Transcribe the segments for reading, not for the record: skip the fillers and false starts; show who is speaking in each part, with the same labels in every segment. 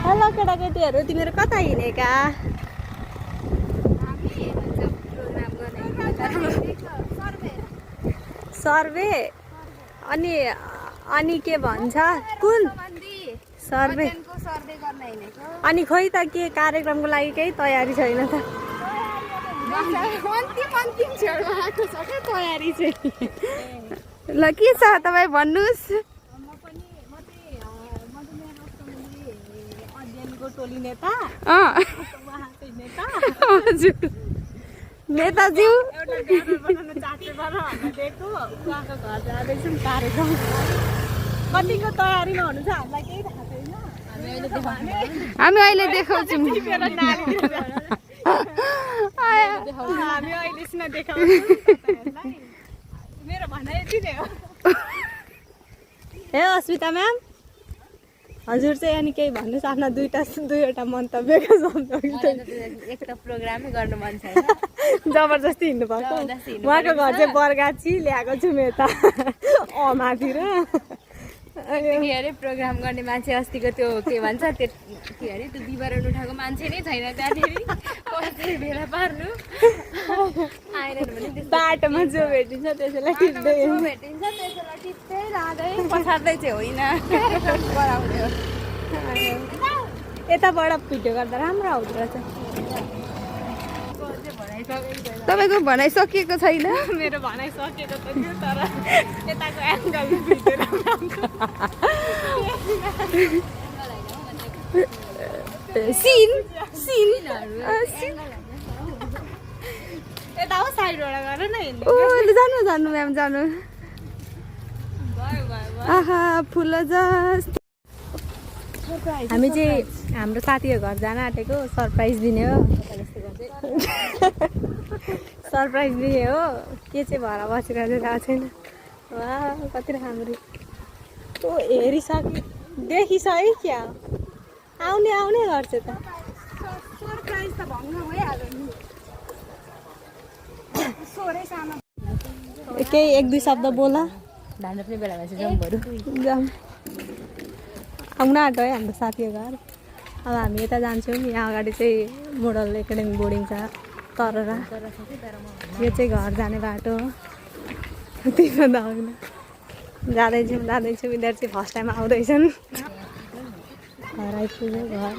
Speaker 1: Hello केटाकेटीहरू, तिमीहरू कता हिँडेका? सर्वे अनि अनि के भन्छ कुन सर्वे? अनि खोइ त के कार्यक्रमको लागि केही तयारी छैन त। तयारी चाहिँ ल के छ तपाईँ भन्नुहोस्। टोली नेता हजुर नेताज्यू कतिको तयारीमा हुनुहुन्छ हामीलाई केही थाहा छैन। हामी अहिले देखाउँछौँ। हामी अहिलेसम्म देखाउँछौँ। मेरो भनाइ यति नै हो। हे अस्मिता म्याम, हजुर चाहिँ अनि केही भन्नुहोस् आफ्ना दुईवटा मन्तव्यको शब्द।
Speaker 2: एक त प्रोग्रामै गर्नु मन छैन,
Speaker 1: जबरजस्ती हिँड्नु भएको। उहाँको घर चाहिँ बरगाछी ल्याएको छु म यता माथि र
Speaker 2: के अरे प्रोग्राम गर्ने मान्छे अस्तिको त्यो के भन्छ त्यो के अरे त्यो विवरण उठाएको मान्छे नै छैन त्यहाँनिर। कसरी भेला पार्नु आएन भने
Speaker 1: बाटोमा जो भेटिन्छ त्यसैलाई टिप्दै
Speaker 2: भेटिन्छ, त्यसैलाई टिप्दै जाँदै पछार्दै चाहिँ होइन गराउने हो।
Speaker 1: यताबाट भिडियो गर्दा राम्रो आउँदो रहेछ।
Speaker 2: तपाईँको भनाइ सकिएको छैन?
Speaker 1: मेरो भनाइ सकिएको त थियो, तर यताको एङ्गल भिडियो सिन सिन यता हो साइडबाट गर न हिँड्नु।
Speaker 2: जानु जानु म्याम जानु। आहा फुल जस्तो।
Speaker 1: हामी चाहिँ हाम्रो साथीको घर जान आँटेको, सरप्राइज दिने हो। सरप्राइज दिने हो। के चाहिँ भएर बसिरहेको थाहा छैन। वा कति राम्रो हेरिसक्यो, देखिसक्यो क्या आउने आउने गर्छ त। सरप्राइज त भङ्ग भइहाल्यो नि। केही एक दुई शब्द बोला।
Speaker 2: धान रोप्ने बेला भएपछि जाउँ बरु।
Speaker 1: जाउँ आउन आँट्यो है हाम्रो साथीको घर। अब हामी यता जान्छौँ। यहाँ अगाडि चाहिँ मोडल एकाडेमी बोर्डिङ छ तररा। यो चाहिँ घर जाने बाटो हो। त्यही भन्दा होइन जाँदैछौँ यिनीहरू चाहिँ फर्स्ट टाइम आउँदैछन्। घर आइपुग्यो घर।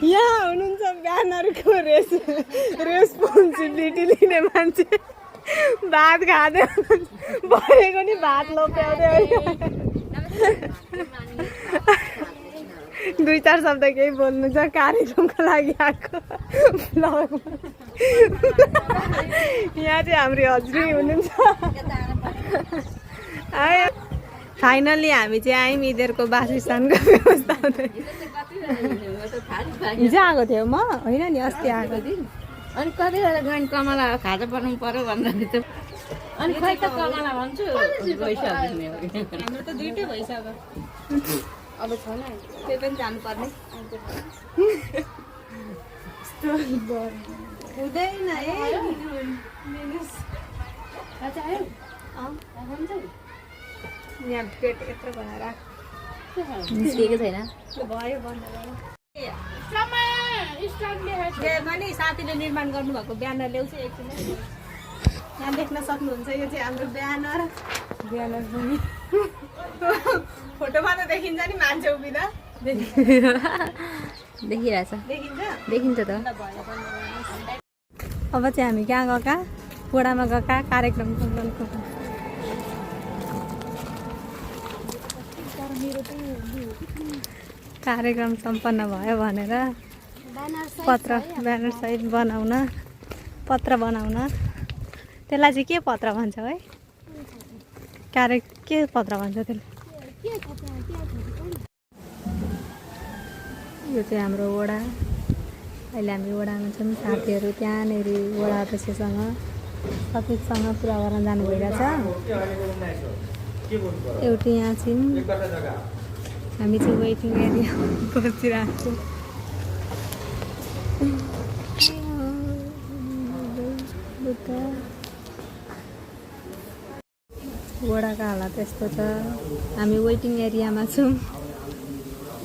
Speaker 1: यहाँ हुनुहुन्छ ब्यानरको रेस्पोन्सिबिलिटी लिने मान्छे। भात खाँदै भनेको नि भात लोप्याउँदै दुई चार शब्द केही बोल्नु छ कार्यक्रमको लागि आएको ब्लगमा। यहाँ चाहिँ हाम्रो हजुरै हुनुहुन्छ। आयो फाइनल्ली हामी चाहिँ आयौँ। यिनीहरूको वासस्थानको व्यवस्था हुँदै हिजो आएको थियो म होइन नि अस्ति आएको।
Speaker 2: अनि कति बेला गयो कमला खाजा बनाउनु पर्यो भन्दा अनि खै त कमला भन्छु
Speaker 1: हाम्रो त दुइटै भइसक्यो।
Speaker 2: अब छैन
Speaker 1: त्यही पनि जानुपर्ने हुँदैन है। यहाँ पेट यत्रो बनाएर
Speaker 2: निस्किएको छैन।
Speaker 1: भयो बन्द पनि साथीले निर्माण गर्नुभएको ब्यानर ल्याउँछ एकछिन। यहाँ देख्न सक्नुहुन्छ यो चाहिँ हाम्रो ब्यानर पनि फोटोमा त देखिन्छ नि मान्छे उभिँदा।
Speaker 2: देखिरहेछ
Speaker 1: देखिन्छ
Speaker 2: त।
Speaker 1: अब चाहिँ हामी कहाँ गएका? पोडामा गएका कार्यक्रम सम्पन्न भयो भनेर ब्यानर सहित पत्र बनाउन त्यसलाई चाहिँ के पत्र भन्छ है? के पत्र भन्छ त्यसलाई? यो चाहिँ हाम्रो वडा। अहिले हामी वडामा छौँ। साथीहरू त्यहाँनिर वडा अध्यक्षसँग सतीशसँग कुरा गर्न जानु भइरहेछ। एउटी यहाँ छिन्। हामी चाहिँ वेटिङ एरिया बसिरहेको छौँ। उता वडाको हालत यस्तो छ हामी वेटिङ एरियामा छौँ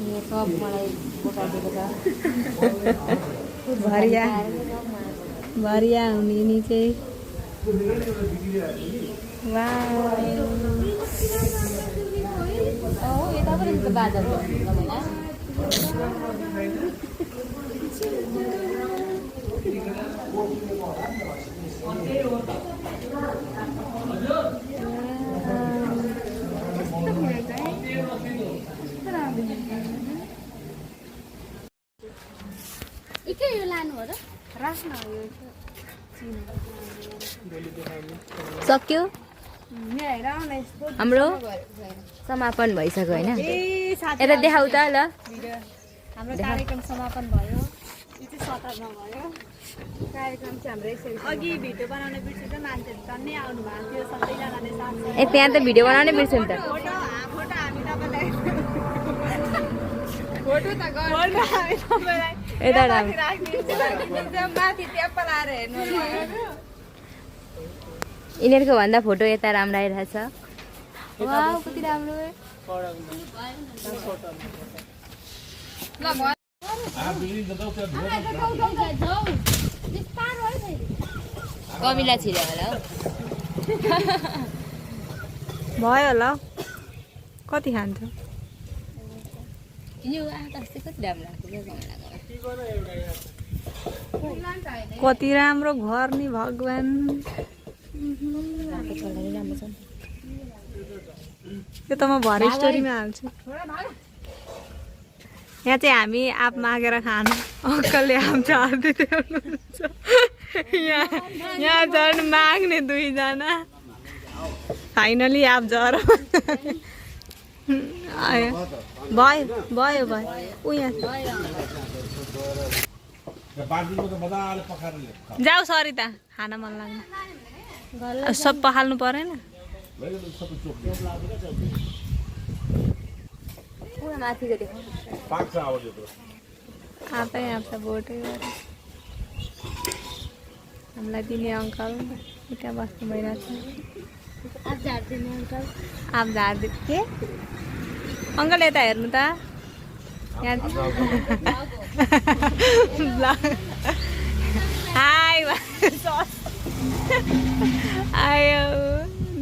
Speaker 2: यो सब मलाई बोकाइदिएको छ
Speaker 1: भरिया भरिया हुने नि चाहिँ वाउ
Speaker 2: यता पनि गाजर तपाईँलाई यो लानु हो र राख्न
Speaker 1: सक्यो
Speaker 2: हाम्रो समापन भइसक्यो होइन यता देखाउ त ल
Speaker 1: हाम्रो कार्यक्रम समापन भयो यो चाहिँ सतरमा भयो कार्यक्रम चाहिँ हाम्रो यसरी अघि भिडियो बनाउने बिर्सेर मान्छेहरू टन्नै आउनु भएको थियो सबैजनाले साथ
Speaker 2: ए त्यहाँ त भिडियो बनाउनै बिर्स्यो नि त
Speaker 1: फोटो हामी तपाईँलाई फोटो त गर्नु हामी तपाईँलाई
Speaker 2: यता
Speaker 1: माथि ट्याप्पल आएर हेर्नु
Speaker 2: यिनीहरूको भन्दा फोटो यता राम्रो आइरहेछ वाउ कति राम्रो कमिला छिर्यो होला
Speaker 1: भयो होला कति खान्छ
Speaker 2: यो आकाश चाहिँ कति राम्रो लाग्छ
Speaker 1: कति राम्रो घर नि भगवान यो त म भरे स्टोरीमा हाल्छु यहाँ चाहिँ हामी आप मागेर खानु अङ्कलले आप झार्दै हुनुहुन्छ यहाँ झन् माग्ने दुईजना फाइनली आप झर आयो भयो भयो भयो ऊ यहाँ जाऊ सरिता खान मन लाग्यो सब पखाल्नु परेन
Speaker 2: माथिको देखाउ
Speaker 1: आफै आउँछ बोटै गरेर हामीलाई दिने अङ्कल त्यहाँ बस्नु भइरहेको छ आप झार्दै के अङ्कल यता हेर्नु त यहाँ हाई आयो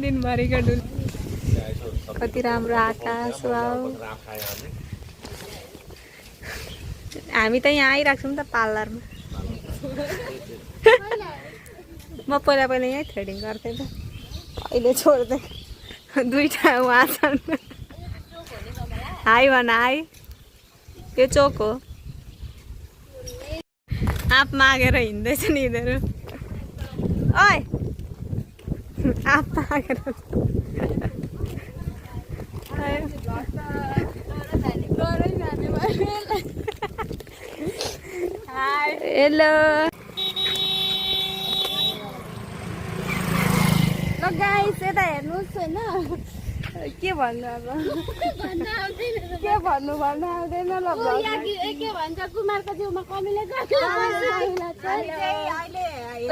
Speaker 1: दिनभरिको डुल कति राम्रो आकाश वाउ हामी त यहाँ आइरहेको छौँ त पार्लरमा म पहिला पहिला यहीँ थ्रेडिङ गर्थेँ त अहिले छोड्दै दुईवटा उहाँ छन् हाई भन हाई यो चोक हो आप मागेर हिँड्दैछ नि यिनीहरू ओइ आप मागेर हेलो
Speaker 2: ल गाइस यता हेर्नुहोस् होइन
Speaker 1: के भन्नु अब
Speaker 2: के भन्नु भन्नु आउँदैन ल के भन्छ कुमारको जिउमा कमिले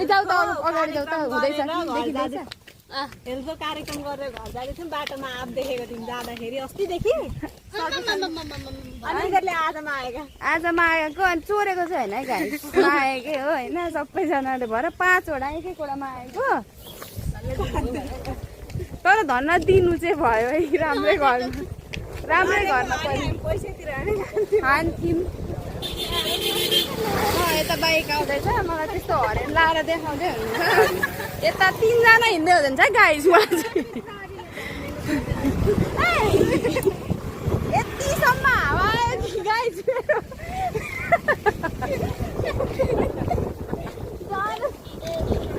Speaker 2: जाऊ त अगाडि जाऊ त हुँदैछ देखिँदैछ
Speaker 1: हेल्पको कार्यक्रम गरेर घर जाँदैथ्यौँ बाटोमा आप देखेको थियौँ जाँदाखेरि अस्तिदेखि अनिकले आजमा आएका
Speaker 2: आजमा आएको अनि चोरेको छ होइन गाइस आएकै हो होइन सबैजनाले भएर 5 वटा एक एकवटामा आएको तर धन्न दिनु चाहिँ भयो है राम्रै घरमा खान्थ्यौँ यता बाइक आउँदैछ मलाई त्यस्तो हरेन लाएर देखाउँदै हुनुहुन्छ यता 3 जना हिँड्दै हुनुहुन्छ गाइस यतिसम्म हावा आयो गाइस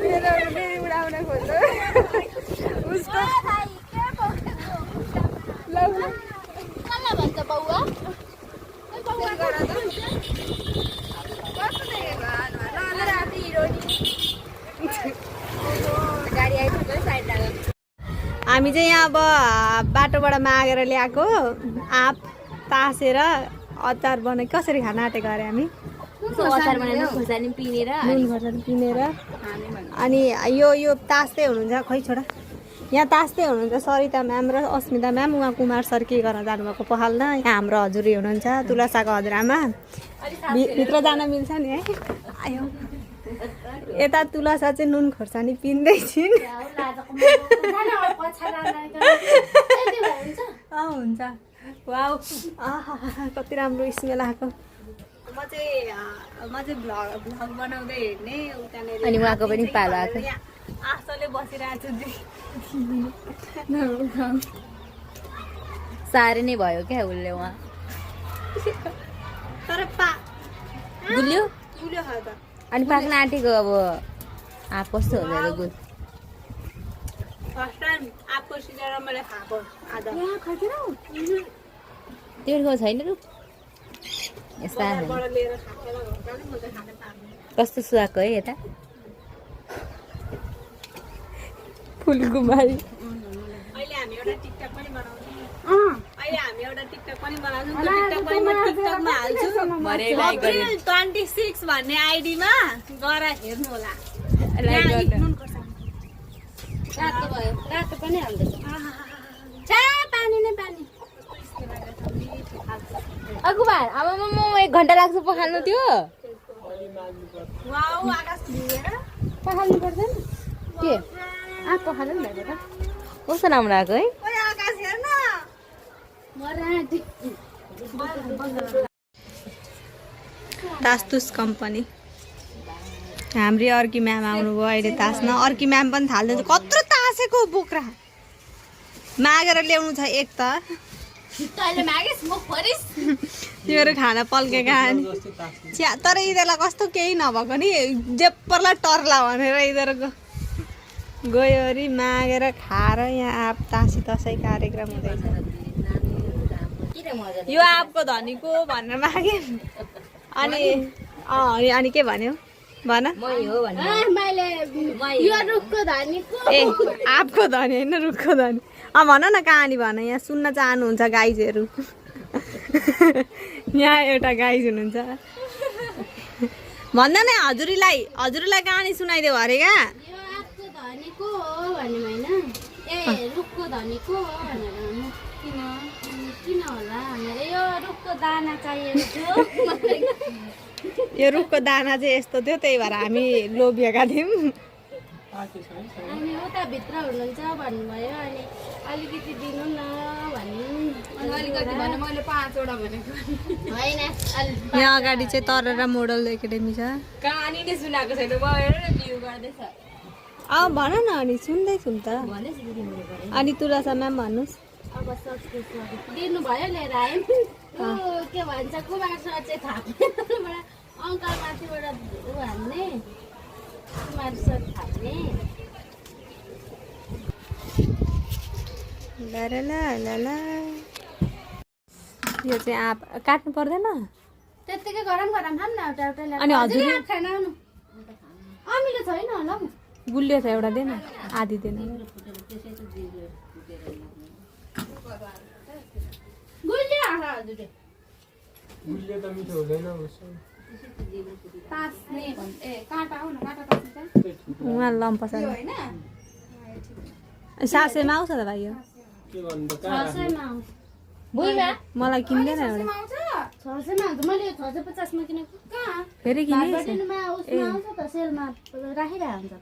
Speaker 2: मेरो उडाउन खोज्छ उसको भन्छ बौवा गाडी आइपुग्यो साइड लाग्यो
Speaker 1: हामी चाहिँ यहाँ अब बाटोबाट मागेर ल्याएको आप तासेर अचार बनाइ कसरी खान आँटेको अरे हामी
Speaker 2: अचार बनाएर खोर्सानी पिनेर
Speaker 1: नुन खोर्सानी पिनेर अनि यो तास्दै हुनुहुन्छ खै छोडा यहाँ तास्दै हुनुहुन्छ सरिता म्याम र अस्मिता म्याम उहाँ कुमार सर के गर्न जानुभएको पखाल्न यहाँ हाम्रो हजुरी हुनुहुन्छ तुलसाको हजुरआमा भित्र जान मिल्छ नि है आयो यता तुलसा चाहिँ नुन खोर्सानी पिन्दै छिन् हुन्छ वाउ कति राम्रो स्मेल आएको म चाहिँ भ्लग बनाउँदै हेर्ने उताले
Speaker 2: अनि उहाँको पनि पालो आएको
Speaker 1: आशले बसिरहेको छु
Speaker 2: साह्रै नै भयो क्या उसले उहाँ
Speaker 1: तर
Speaker 2: गुल्यो
Speaker 1: गुल्यो खा त
Speaker 2: अनि पाक्न आँटेको अब कस्तो हुँदैन गुल
Speaker 1: फर्स्ट टाइम आफू सिधेर मैले खाएको आधा
Speaker 2: त्यो छैन रु यस्ता
Speaker 1: बजारबाट लिएर खाएर घरबाट म त खान पाएको
Speaker 2: कस्तो सुहाएको है यता
Speaker 1: फुलकुमारी अहिले हामी एउटा टिकटक पनि बनाउँछौँ अहिले हामी एउटा टिकटक पनि बनाउँछौँ त्यो टिकटक पनि म टिकटकमा हाल्छु अप्रिल 26 भन्ने आइडीमा गएर हेर्नु होला
Speaker 2: रातो भयो रातो पनि हाल्दैछ
Speaker 1: पानी नै पानी
Speaker 2: अगुबार अब म 1 घन्टा लाग्छ पखाल्नु त्यो
Speaker 1: वाउ आकाश भिजेर
Speaker 2: पखाल्नु पर्दैन के पखाल्नु नि त कस्तो राम्रो आएको है
Speaker 1: ओइ आकाश हेर्न तास्तुस कम्पनी हाम्री अर्की म्याम आउनुभयो अहिले तास्न अर्की म्याम पनि थाल्दैछ कत्रो तासेको बोक्रा मागेर ल्याउनु छ एक त तिमीहरू खाना पल्केका चिया तर यिनीहरूलाई कस्तो केही नभएको नि जेप्परलाई टर्ला भनेर यिनीहरूको गयो अरे मागेर खाएर यहाँ आँप तासी तसै कार्यक्रम हुँदैछ यो आँपको धनीको भनेर मागे अनि के भन्यो भन ए आँपको धनी होइन रुखको धनी भन न कहानी भन यहाँ सुन्न चाहनुहुन्छ गाइजहरू यहाँ एउटा गाइज हुनुहुन्छ भन्दा नै हजुरीलाई कहानी सुनाइदेऊ अरे क्या यो रुखको दाना चाहिँ यस्तो थियो त्यही भएर हामी लोभिएका थियौँ
Speaker 3: अनि उता भित्र हुनुहुन्छ भन्नुभयो अनि अलिकति दिनु न भन्नु
Speaker 2: अलिकति भने मैले 5 वटा भनेको
Speaker 3: होइन
Speaker 1: यहाँ अगाडि चाहिँ तररा मोडल एकाडेमी छ
Speaker 2: कहानी नै सुनाएको छैन म हेर न भ्यू गर्दैछ
Speaker 1: भन न अनि सुन्दैछु नि त अनि तुलसा म्याम भन्नुहोस्
Speaker 3: अब सक्सेस दिनु भयो लिएर आयौँ के भन्छ कुमार सर चाहिँ थाप्ने अङ्कल माथिबाट हान्ने कुमार सर थाप्ने
Speaker 1: यो चाहिँ आँप काट्नु पर्दैन
Speaker 3: त्यत्तिकै गरम खाऊँ न एउटा एउटा
Speaker 1: अनि हजुर
Speaker 3: खाना आउनु अमिलो छैन होला
Speaker 1: गुलियो छ एउटा देन आधी देन
Speaker 3: गुलियो हजुर
Speaker 4: गुलियो त मिठो हुँदैन
Speaker 3: तास्ने भन्छ ए काँटा आउन काँटा तास्ने
Speaker 1: उहाँ लम्पस सासेमा आउँछ त भाइ यो
Speaker 4: के भन्नु त
Speaker 1: मलाई किन्दैन एउटा
Speaker 3: 600 मा आउँछ मैले 650 मा किनेको कहाँ
Speaker 1: फेरि किने
Speaker 3: भाटबाटमा उसमा आउँछ त सेलमा राखिरहेको हुन्छ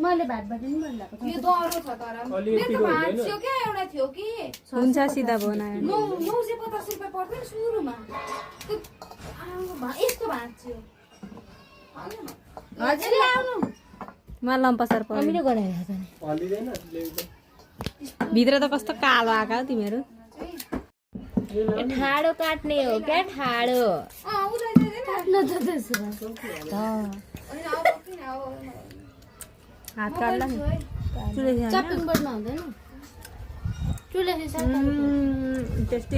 Speaker 3: मैले भाटबाटमा नि भन्दाको
Speaker 2: यो दरो छ तर मेरो भान्स्यो के एउटा थियो कि
Speaker 1: हुन्छ सिधा बनायो
Speaker 2: 950 रुपैयाँ पर्थ्यो नि सुरुमा यस्तो भान्स्यो
Speaker 3: हजुर आउनु
Speaker 1: मलाई लम्पसर पर्यो
Speaker 2: हामीले गराएको छ नि
Speaker 4: हलिदैन
Speaker 1: भित्र त कस्तो कालो आएको तिमीहरू
Speaker 2: ठाडो काट्ने हो क्या ठाडो
Speaker 1: हात काट्ला नि
Speaker 3: चपिङ बोर्डमा हुँदैन चुलेसी
Speaker 1: त्यस्तै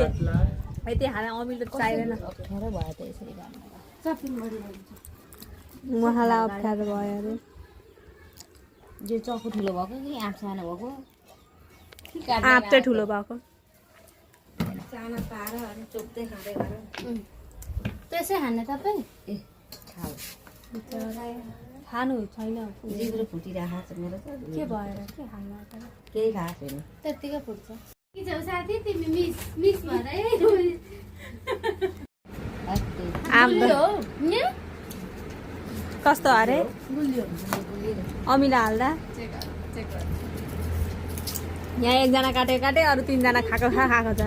Speaker 1: यति हाले अमिलो चाहिँदैन
Speaker 2: अप्ठ्यारो भयो त यसरी गर्नु
Speaker 3: चपिङ बोर्ड
Speaker 1: उहाँलाई अप्ठ्यारो भयो अरे
Speaker 2: जो चक्कु ठुलो भएको कि आँप सानो भएको
Speaker 1: आँप चाहिँ ठुलो भएको
Speaker 2: सानो पार अनि चोप्दै खाँदै गर
Speaker 3: त्यसै हान्ने तपाईँ
Speaker 5: ए खाऊ
Speaker 1: खानु छैन
Speaker 5: जिब्रो फुटिरहेको छ मेरो त
Speaker 1: के भएर के खानु
Speaker 5: केही खाएको छैन
Speaker 3: त्यत्तिकै फुट्छ के छौ साथी तिमी मिस मिस भएर
Speaker 1: आम्बो कस्तो अरे अमिला हाल्दा यहाँ एकजना काट्यो काट्यो अरू 3 जना खाएको छ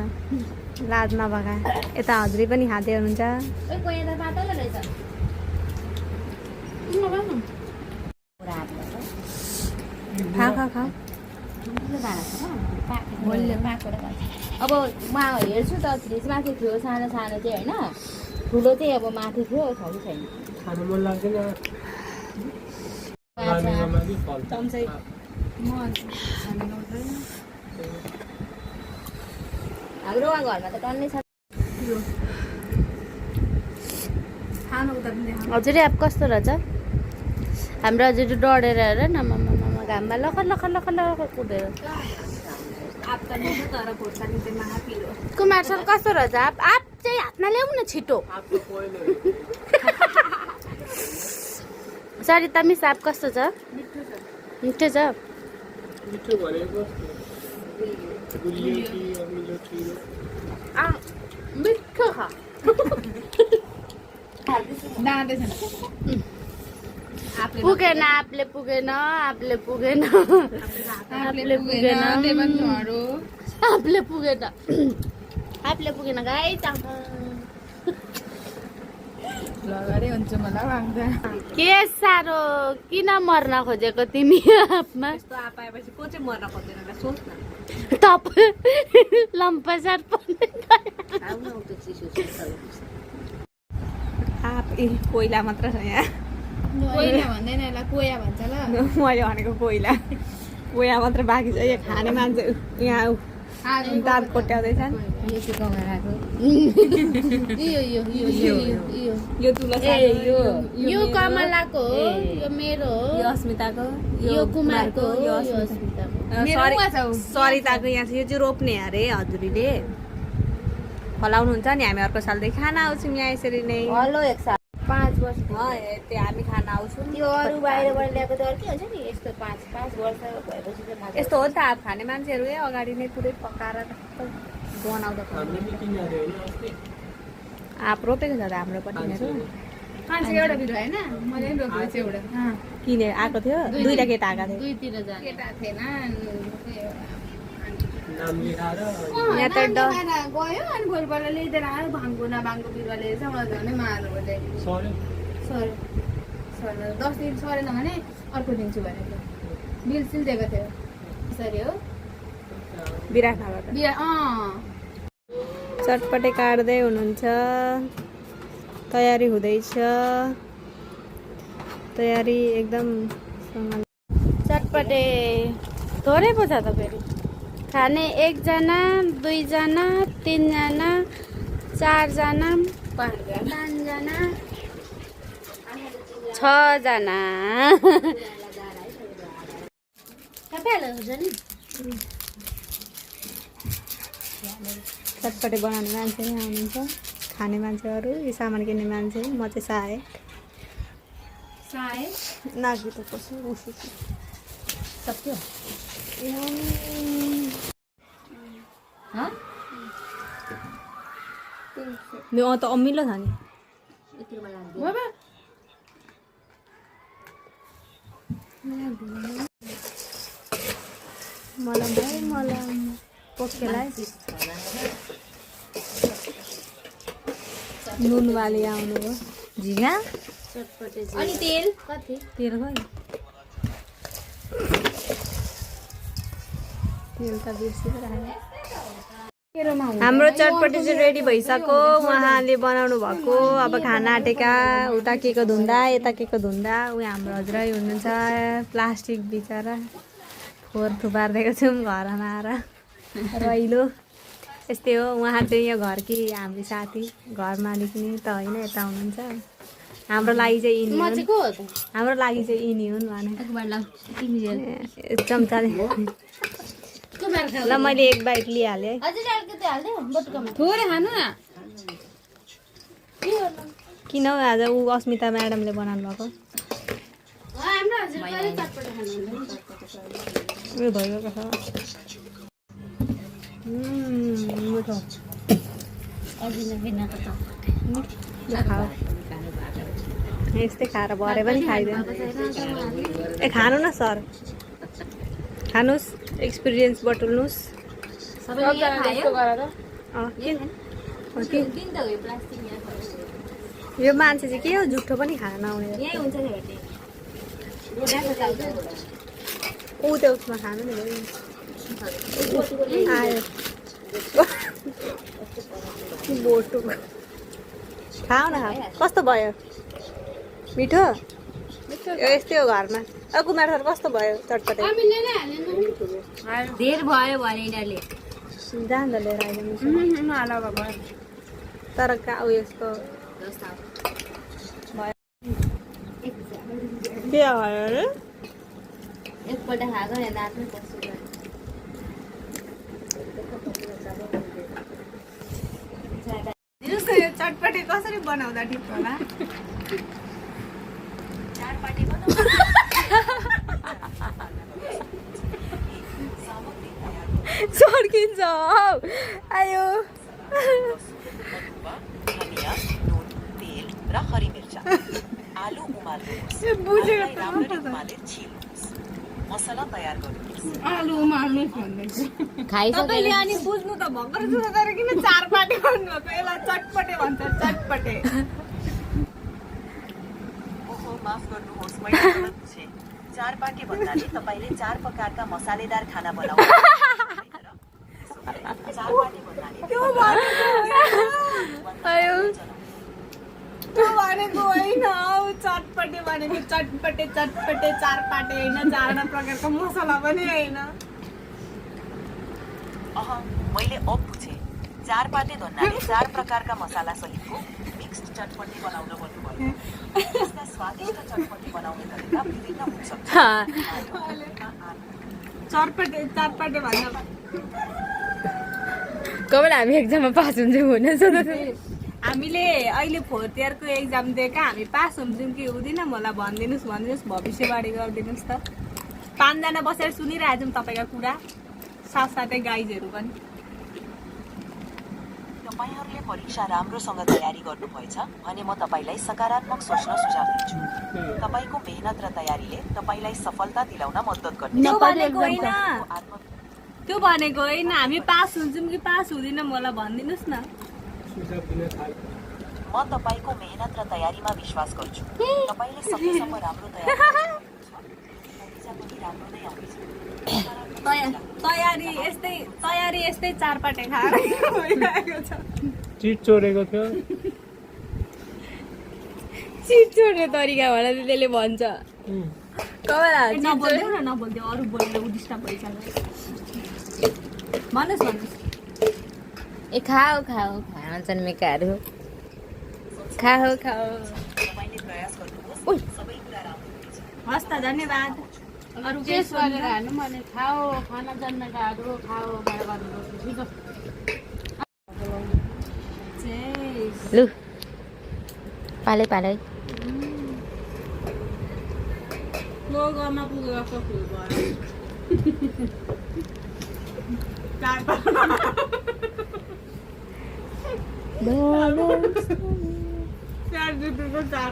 Speaker 1: लाज नभगा यता हजुरी पनि खाँदै हुनुहुन्छ
Speaker 3: कोही त पातलो रहेछ
Speaker 1: खा खा खा
Speaker 2: अब म हेर्छु त फ्रिज माथि थियो सानो सानो चाहिँ होइन ठुलो चाहिँ अब माथि थियो छ कि छैन
Speaker 4: खानु मन लाग्दैन
Speaker 1: चम्चै
Speaker 2: हाम्रो घरमा त टन्नै छ
Speaker 1: खानु उता पनि
Speaker 3: हजुर अब कस्तो रहेछ हाम्रो हजुर डढेर हेर न मम्मा घाममा लखर लखर लखर लखर कुदेर
Speaker 1: आप त नहुँ तर खोर्सानी चाहिँ महापिरो
Speaker 3: कुमार सर कस्तो रहेछ आप चाहिँ हातमा ल्याउँ न छिटो सरिता मिस आप कस्तो छ मिठो छ
Speaker 4: मिठो भनेको गुलियो कि अमिलो कि
Speaker 3: मिठो खा पुगेन आपले पुगेन आपले पुगेन आपले पुगेन आपले पुगेन आपले पुगेन गाई के साह्रो किन मर्न खोजेको तिमी आपमा
Speaker 1: यस्तो आप आएपछि को चाहिँ मर्न खोज्दैन होला सोच न
Speaker 3: तपाईँ लम्पसार पर्ने
Speaker 1: आप ए कोइला मात्र छ यहाँ
Speaker 2: कोइला भन्दैन यसलाई कोया भन्छ ल
Speaker 1: मैले भनेको कोइला कोया मात्र बाँकी छ यो खाने मान्छे यहाँ दाँत कोट्याउँदैछन्
Speaker 2: यो चाहिँ गगराको
Speaker 1: यो तुला
Speaker 3: यो कमलाको हो यो मेरो हो
Speaker 1: यो अस्मिताको
Speaker 3: यो कुमारको हो
Speaker 1: यो
Speaker 3: यो
Speaker 1: अस्मिता
Speaker 3: अस्मिताको
Speaker 1: सरिताको यहाँ छ यो चाहिँ रोप्ने अरे हजुरीले फलाउनुहुन्छ नि हामी अर्को सालदेखि खाना आउँछौँ यहाँ यसरी नै
Speaker 2: हलो एक साल 5 वर्ष
Speaker 1: त्यो हामी खाना आउँछौँ
Speaker 2: त्यो अरू बाहिरबाट ल्याएको त अर्कै हुन्छ नि यस्तो 5 वर्ष भएपछि चाहिँ
Speaker 1: यस्तो हो नि त आप खाने मान्छेहरू अगाडि नै पुरै पकाएर बनाउँदा
Speaker 4: हामीले किने अरे होइन अस्ति
Speaker 1: आप रोपेको छ त हाम्रो पनि
Speaker 2: मान्छे एउटा बिरुवा होइन मैले पनि रोपेको छु एउटा
Speaker 1: किने आएको थियो दुईटा केटा आएको थियो
Speaker 3: दुईतिर जाने
Speaker 2: केटा थिएन
Speaker 4: नाम लेखाएर
Speaker 1: यहाँ त
Speaker 2: गयो अनि भोलिपल्ट ल्याइदिएर आयो भाङको बिरुवा लिएर चाहिँ मलाई झनै मार्नु भयो
Speaker 4: सरे
Speaker 2: सर 10 दिन सरेन भने अर्को दिन्छु भनेको बिल सिल दिएको थियो यसरी हो
Speaker 1: विराटनगरबाट
Speaker 2: बिहा
Speaker 1: चटपटे काट्दै हुनुहुन्छ तयारी हुँदैछ तयारी एकदम
Speaker 3: चटपटे थोरै पो छ त फेरि खाने 1 जना 2 जना 3 जना 4 जना 5 जना 6 जना
Speaker 1: चटपटे बनाउने मान्छे नै आउनुहुन्छ खाने मान्छेहरू यी सामान किन्ने मान्छे म चाहिँ सहायक नागी त कसो उसो सक्यो त अमिलो छ नि मलम भाइ मलम पोकेलाई नुनवाली आउनु हो झिँगा
Speaker 2: अनि तेल
Speaker 3: कति
Speaker 1: तेल भयो तेल त बेसी पो राखेको हाम्रो चटपटी चाहिँ रेडी भइसक्यो उहाँले बनाउनु भएको अब खाना आँटेका उता के को धुन्दा यता के को धुन्दा उयो हाम्रो हजुरै हुनुहुन्छ प्लास्टिक बिचरा फोहोर थुपारिदिएको छौँ घरमा आएर रहिलो यस्तै हो उहाँ चाहिँ यो घरकी हाम्रो साथी घर मालिक नि त होइन यता हुनुहुन्छ हाम्रो लागि चाहिँ यिनी
Speaker 3: म चाहिँ को हो त
Speaker 1: हाम्रो लागि चाहिँ यिनी हुन् भने चम्चाले ल मैले 1 बाइट लिइहालेँ है
Speaker 3: अझै अलिकति हाल्दै बटुकामा
Speaker 2: थोरै खानु न
Speaker 3: के गर्नु
Speaker 1: किन हौ आज ऊ अस्मिता म्याडमले बनाउनु भएको
Speaker 3: हाम्रो हजुर कहिले चटपट खानुहुन्छ
Speaker 1: उयो भइगएको छ मिठो
Speaker 3: अघिल्लो बिनाको
Speaker 1: खाऊ यस्तै खाएर भरे पनि खाइदिनु ए खानु न सर खानुहोस् एक्सपिरियन्स बटुल्नुहोस्
Speaker 2: सबैले खायो
Speaker 1: के
Speaker 2: दिन त हो प्लास्टिक यहाँ
Speaker 1: यो मान्छे चाहिँ के हो झुठो पनि खान आउने
Speaker 2: यही हुन्छ नि भेट्ने
Speaker 1: ऊ त्यो उसमा खानु नि आयो बोटु खाऊ न खाऊ कस्तो भयो मिठो यस्तै हो घरमा कुमार सर कस्तो भयो चटपटे
Speaker 3: हामीले नै हालेन
Speaker 2: धेर भयो भने यिनीहरूले
Speaker 1: जाँदा लिएर आइदिनु तर उयसको के भयो अरे
Speaker 2: एकपल्ट खाएको भने दाँतमै पस्छु
Speaker 1: दिनुहोस् न यो चटपटे कसरी बनाउँदा ठिक होला सर्किन्छ हौ आयो
Speaker 6: धनिया, नुन, तेल र हरी मिर्चा आलु उमाल्नुहोस्
Speaker 1: बुझेको
Speaker 6: आलुलाई राम्ररी उमालेर छिल्नुहोस् मसला तयार गर्नुहोस्
Speaker 3: आलु उमाल्नु भन्दैछ
Speaker 1: तपाईँले अनि बुझ्नु त भर्खर सुरु गरेर किन चारपाटे भन्नुभएको यसलाई चटपटे भन्छ चटपटे
Speaker 6: ओहो माफ गर्नुहोस् मैले गलत बुझेँ चारपाटे भन्नाले तपाईँले 4 प्रकारका मसालेदार खाना बनाउनु चारपाटे भन्नाले
Speaker 1: आयो त्यो भनेको होइन हौ चटपटे भनेको चटपटे चटपटे चारपाटे होइन 4 प्रकारको मसला पनि होइन
Speaker 6: मैले अब बुझेँ चारपाटे भन्नाले 4 प्रकारका मसाला सहितको मिक्स्ड चटपटे बनाउन भन्नुभयो यसका स्वादिष्ट चटपटे बनाउने तरिका विभिन्न हुन सक्छ
Speaker 1: चटपटे चारपाटे भन्दा
Speaker 2: कहिले हामी एक्जाममा पास हुन्छौँ हुन
Speaker 1: हामीले अहिले 4th इयरको एक्जाम दिएका हामी पास हुन्छौँ कि हुँदैन मलाई भनिदिनुहोस् भविष्यवाणी गरिदिनुहोस् त 5 जना बसेर सुनिरहेको छौँ तपाईँको कुरा साथसाथै गाइजहरू पनि
Speaker 6: तपाईहरूले परीक्षा राम्रोसँग तयारी गर्नुभएछ भने म तपाईँलाई सकारात्मक सोच्न सुझाव दिन्छु तपाईँको मेहनत र तयारीले तपाईँलाई सफलता दिलाउन मद्दत गर्नेछ
Speaker 1: त्यो भनेको होइन हामी पास हुन्छौँ कि पास हुँदैन मलाई भनिदिनुहोस् न
Speaker 4: सुझाव दिन थाल
Speaker 6: म तपाईँको मेहनत र तयारीमा विश्वास गर्छु तपाईँले सकेसम्म राम्रो तयारी नतिजा पनि राम्रो नै आउनेछ
Speaker 1: तयारी यस्तै चारपाटे खाएर भइरहेको छ
Speaker 4: चिट चोरेको थियो
Speaker 2: चिट छोड्ने तरिका भनेर त्यसले भन्छ
Speaker 1: नबोल्दै अरू बोलेर उद्दिष्ट भइसक्यो भन्नुहोस्
Speaker 2: ए खाऊ खान्छन् मेकाहरू खाऊ
Speaker 6: तपाईँले प्रयास गर्नुहोस् सबै कुरा राम्रो हुनेछ
Speaker 1: हस् त धन्यवाद अरू केही
Speaker 3: टेस्ट गरेर हाल्नु भने खाओ खाना जन्मेकाहरू खाओ भनेर भन्नु
Speaker 2: लु पालै
Speaker 1: गाउँमा पुगेको फुल भयो चार